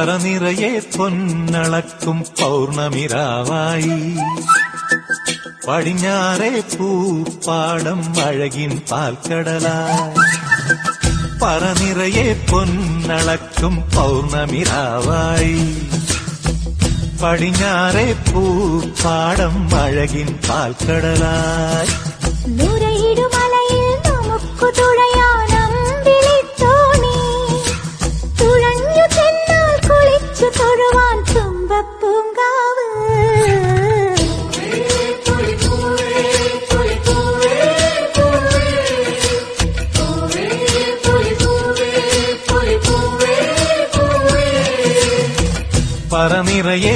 പറനിറയെ പൊന്നളക്കും പൗർണമിരാവായി പടിഞ്ഞാറേ പൂപ്പാടം അഴകിൻ പാൽക്കടലായി പറനിറയെ പൊന്നളക്കും പൗർണമിരാവായി പടിഞ്ഞാറേ പൂപ്പാടം അഴകിൻ പാൽക്കടലായി നുരയിടുമലയിൽ നമുക്കു തുഴയാനമ്പിളിത്തോണി തുഴഞ്ഞു ചെന്നാൽ കുളിച്ചു തൊഴുവാൻ തുമ്പപ്പൂങ്കാവ് പറനിറയെ